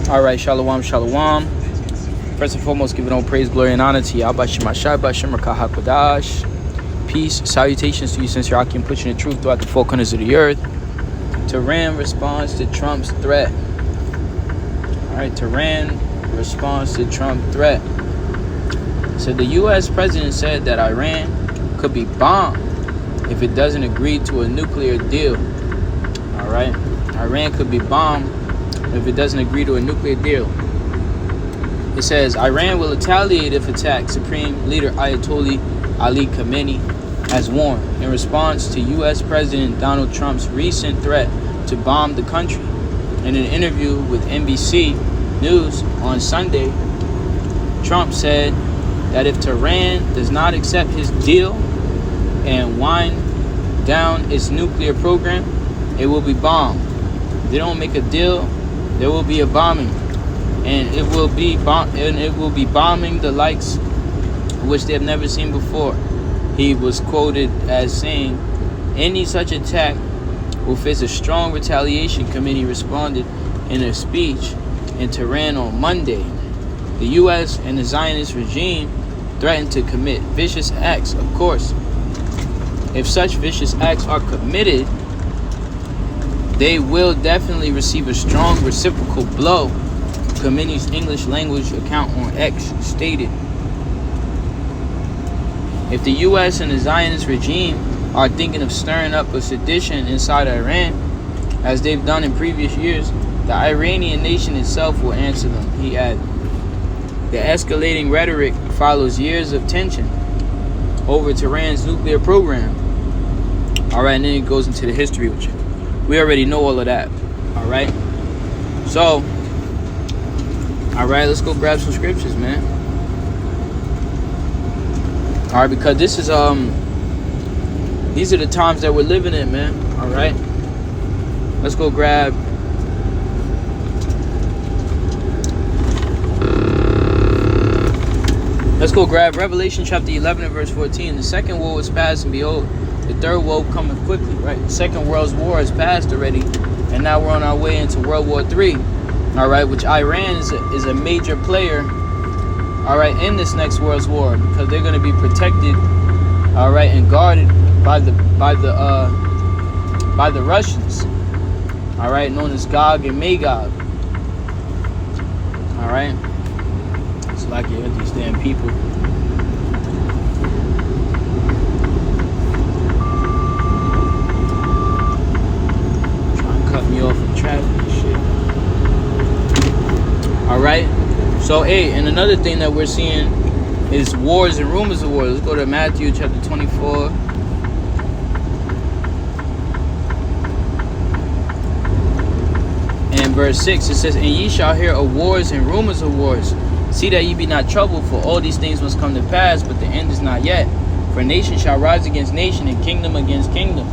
All right, shalom, shalom. First and foremost, giving all praise, glory, and honor to Yahweh Shemashai, Bashem Rakahakodash. Peace, salutations to you, sincere Akim, pushing the truth throughout the four corners of the earth. Tehran responds to Trump's threat. All right, Tehran responds to Trump threat. So the U.S. president said that Iran could be bombed if it doesn't agree to a nuclear deal. All right, Iran could be bombed if it doesn't agree to a nuclear deal. It says Iran will retaliate if attacked. Supreme Leader Ayatollah Ali Khamenei has warned in response to U.S. President Donald Trump's recent threat to bomb the country. In an interview with NBC News on Sunday, Trump said that if Tehran does not accept his deal and wind down its nuclear program, it will be bombed. If they don't make a deal, there will be a bombing, and it will be bombing the likes which they have never seen before. He was quoted as saying, "Any such attack will face a strong retaliation," Khamenei responded in a speech in Tehran on Monday. The U.S. and the Zionist regime threatened to commit vicious acts, of course. If such vicious acts are committed, they will definitely receive a strong reciprocal blow, Khamenei's English language account on X stated. If the U.S. and the Zionist regime are thinking of stirring up a sedition inside Iran, as they've done in previous years, the Iranian nation itself will answer them, he added. The escalating rhetoric follows years of tension over Tehran's nuclear program. All right, and then it goes into the history with you. We already know all of that. All right. So, all right, let's go grab some scriptures, man. All right, because this is these are the times that we're living in, man. All right. Let's go grab. Let's go grab Revelation chapter 11 and verse 14. The second woe is past, and behold, the third woe cometh quickly, right? The Second World War has passed already, and now we're on our way into World War III, all right, which Iran is a major player, all right, in this next World War, because they're going to be protected, all right, and guarded by the Russians, all right, known as Gog and Magog, all right. It's like you hit these damn people. Me off in traffic and shit. Alright. So, hey, and another thing that we're seeing is wars and rumors of wars. Let's go to Matthew chapter 24. And verse 6, it says, "And ye shall hear of wars and rumors of wars. See that ye be not troubled, for all these things must come to pass, but the end is not yet. For nation shall rise against nation, and kingdom against kingdom.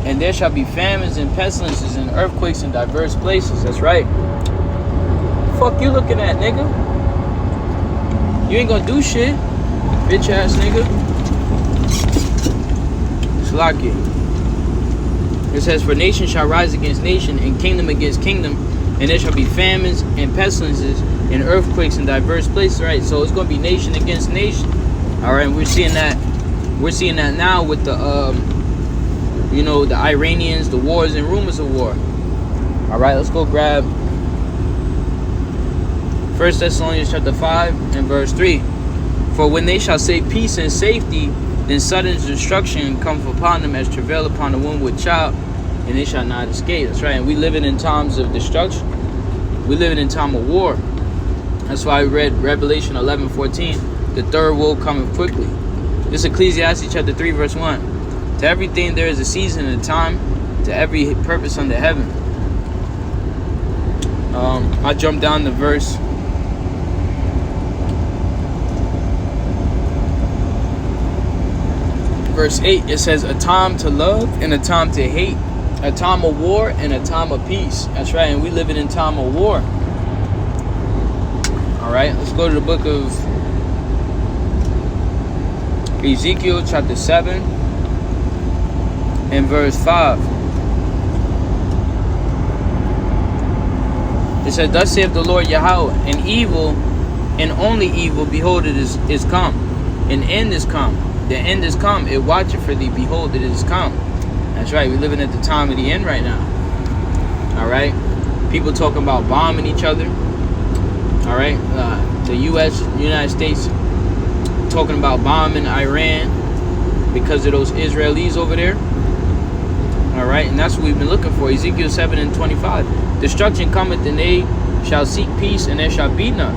And there shall be famines and pestilences and earthquakes in diverse places." That's right. Fuck you looking at, nigga? You ain't gonna do shit, bitch ass nigga. Slaki. It says, "For nation shall rise against nation, and kingdom against kingdom, and there shall be famines and pestilences and earthquakes in diverse places." Right. So it's gonna be nation against nation. All right. And we're seeing that. We're seeing that now with the you know, the Iranians, the wars and rumors of war. All right, let's go grab 1 Thessalonians chapter 5 and verse 3. "For when they shall say peace and safety, then sudden destruction cometh upon them as travail upon a womb with child, and they shall not escape." That's right. And we living in times of destruction. We living in time of war. That's why I read Revelation 11:14. The third woe cometh quickly. This is Ecclesiastes chapter 3 verse 1. "To everything there is a season and a time, to every purpose under heaven." I jump down to verse 8. It says, "A time to love and a time to hate, a time of war and a time of peace." That's right, and we living in time of war. All right, let's go to the book of Ezekiel chapter 7 and verse 5. It says, thus saith the Lord Yahweh, and evil, and only evil, behold, it is come. An end is come. The end is come. It watcheth for thee, behold, it is come. That's right. We're living at the time of the end right now. All right. People talking about bombing each other. All right. The United States, talking about bombing Iran because of those Israelis over there. All right. And that's what we've been looking for. Ezekiel 7:25. Destruction cometh, and they shall seek peace, and there shall be none.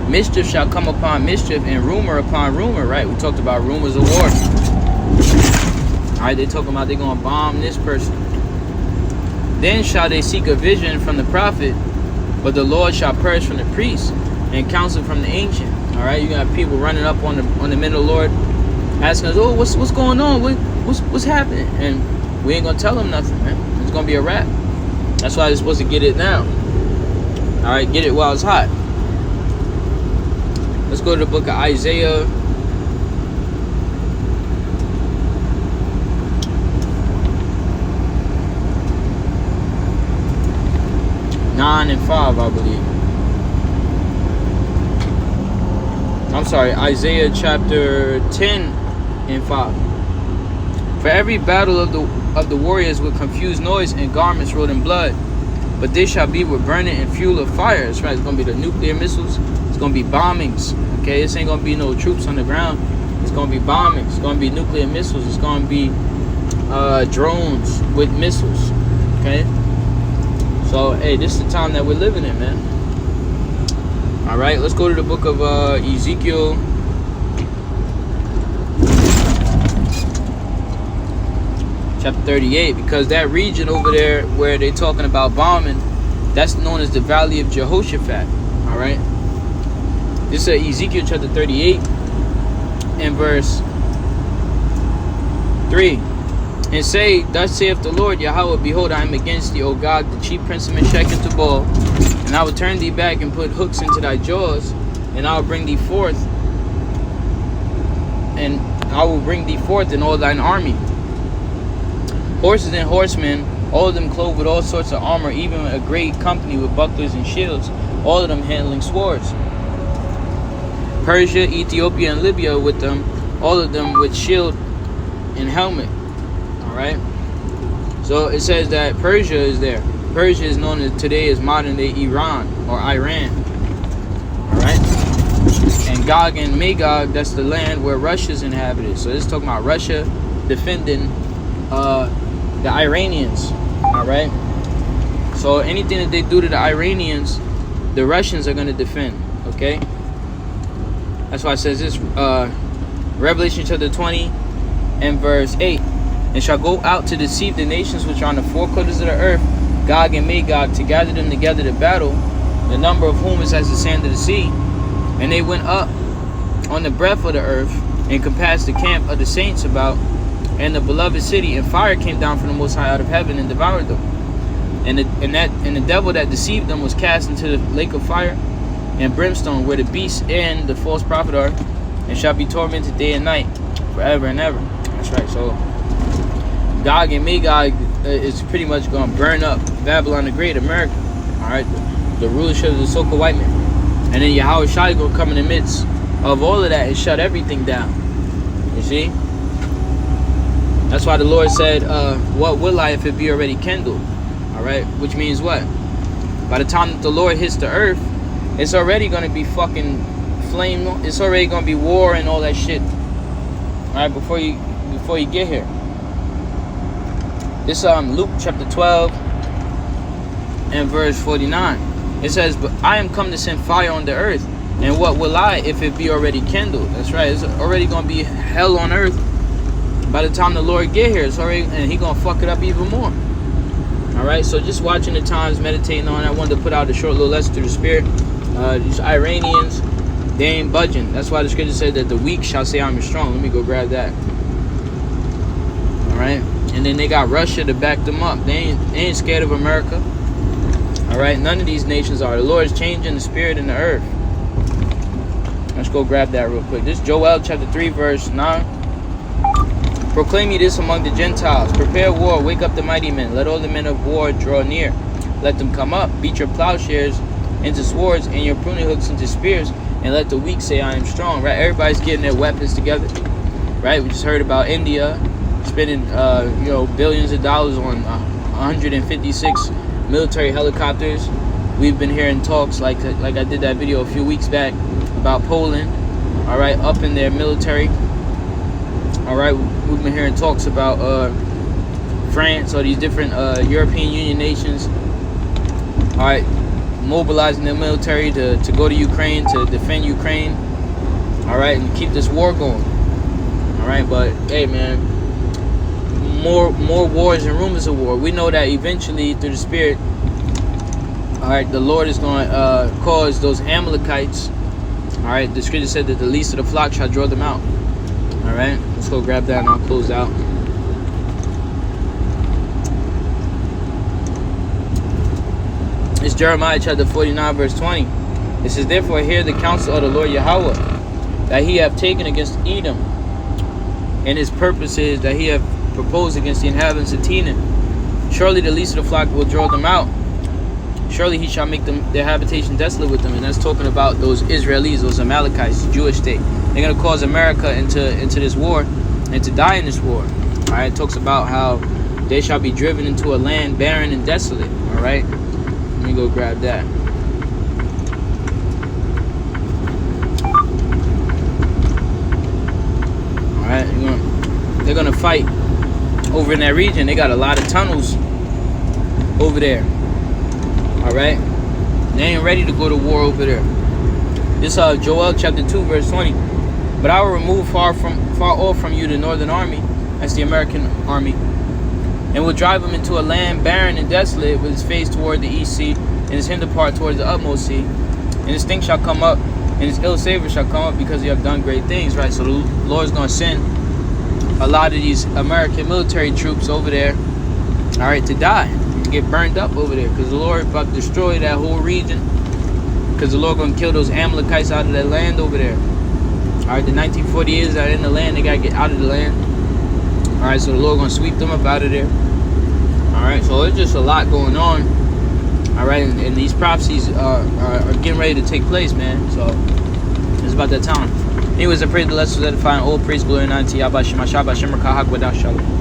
Mischief shall come upon mischief, and rumor upon rumor. Right. We talked about rumors of war. All right. They talking about they going to bomb this person. Then shall they seek a vision from the prophet, but the Lord shall perish from the priest, and counsel from the ancient. All right, you got people running up on the men of the Lord, asking us, "Oh, what's going on? What's happening?" And we ain't gonna tell them nothing, man. It's gonna be a wrap. That's why they're supposed to get it now. All right, get it while it's hot. Let's go to the book of Isaiah. and 5, I believe. I'm sorry, Isaiah chapter 10 and 5. For every battle of the warriors with confused noise and garments rolled in blood, but this shall be with burning and fuel of fire. That's right. It's gonna be the nuclear missiles. It's gonna be bombings. Okay, this ain't gonna be no troops on the ground. It's gonna be bombings. It's gonna be nuclear missiles. It's gonna be drones with missiles. Okay. So, hey, this is the time that we're living in, man. All right, let's go to the book of Ezekiel. Chapter 38, because that region over there where they're talking about bombing, that's known as the Valley of Jehoshaphat. All right. This is Ezekiel chapter 38 and verse 3. And say, thus saith the Lord Yahweh, behold, I am against thee, O God, the chief prince of Meshech and Tubal, and I will turn thee back and put hooks into thy jaws, and I will bring thee forth, and I will bring thee forth in all thine army. Horses and horsemen, all of them clothed with all sorts of armor, even a great company with bucklers and shields, all of them handling swords. Persia, Ethiopia, and Libya with them, all of them with shield and helmet. Right, so it says that Persia is there. Persia is known as today as modern day Iran or Iran. All right, and Gog and Magog, that's the land where Russia's inhabited. So this is talking about Russia defending the Iranians. All right, so anything that they do to the Iranians, the Russians are going to defend. Okay, that's why it says this, Revelation chapter 20 and verse 8. And shall go out to deceive the nations which are on the four quarters of the earth, Gog and Magog, to gather them together to battle, the number of whom is as the sand of the sea. And they went up on the breadth of the earth, and compassed the camp of the saints about, and the beloved city, and fire came down from the Most High out of heaven and devoured them. And the devil that deceived them was cast into the lake of fire and brimstone, where the beast and the false prophet are, and shall be tormented day and night forever and ever. That's right. So Gog and Magog is pretty much going to burn up Babylon the Great, America. All right, the rulership of the so-called white man. And then Yahweh Shai will come in the midst of all of that and shut everything down. You see? That's why the Lord said, what will I if it be already kindled? All right, which means what? By the time that the Lord hits the earth, it's already going to be fucking flame. It's already going to be war and all that shit. All right, before you get here. This Luke chapter 12 and verse 49. It says, but I am come to send fire on the earth, and what will I if it be already kindled? That's right, it's already going to be hell on earth by the time the Lord get here. It's already, and he going to fuck it up even more. All right, so just watching the times, meditating on it. I wanted to put out a short little lesson through the spirit. These Iranians, they ain't budging. That's why the scripture said that the weak shall say I'm strong. Let me go grab that. All right. And then they got Russia to back them up. They ain't scared of America. All right, none of these nations are. The Lord is changing the spirit in the earth. Let's go grab that real quick. This is Joel chapter 3 verse 9. Proclaim ye this among the Gentiles. Prepare war, wake up the mighty men. Let all the men of war draw near. let them come up. Beat your plowshares into swords and your pruning hooks into spears, and let the weak say, I am strong. Right? Everybody's getting their weapons together. Right? We just heard about India spending billions of dollars on 156 military helicopters. We've been hearing talks like I did that video a few weeks back about Poland. All right, up in their military. All right, we've been hearing talks about France or these different European Union nations. All right, mobilizing their military to go to Ukraine to defend Ukraine. All right, and keep this war going. All right, but hey, man, more wars and rumors of war. We know that eventually, through the Spirit, all right, the Lord is going to cause those Amalekites. All right, the scripture said that the least of the flock shall draw them out. All right, let's go grab that and I'll close out. It's Jeremiah chapter 49, verse 20. It says, therefore hear the counsel of the Lord Yahweh, that he hath taken against Edom, and his purposes that he hath proposed against the inhabitants of Tehran. Surely the least of the flock will draw them out. Surely he shall make them their habitation desolate with them. And that's talking about those Israelis, those Amalekites, the Jewish state. They're going to cause America into this war and to die in this war. All right, it talks about how they shall be driven into a land barren and desolate. All right, let me go grab that. All right, they're going to fight over in that region. They got a lot of tunnels over there. All right, they ain't ready to go to war over there. This Joel chapter 2 verse 20. But I will remove far off from you the northern army, that's the American army, and will drive him into a land barren and desolate, with his face toward the east sea, and his hinder part towards the utmost sea. And his stink shall come up, and his ill savor shall come up, because you have done great things. Right? So the Lord's going to send a lot of these American military troops over there, all right, to die, to get burned up over there, because the Lord about to destroy that whole region, because the Lord going to kill those Amalekites out of that land over there. All right, the 1948ers that are in the land, they got to get out of the land. All right, so the Lord going to sweep them up out of there. All right, so it's just a lot going on. All right, and these prophecies are getting ready to take place, man. So it's about that time. Anyways, I pray the lessons edifying. All praise, glory, and honor to Yahweh Shema Shabbat Shem Rakah Hagwadah Shalom.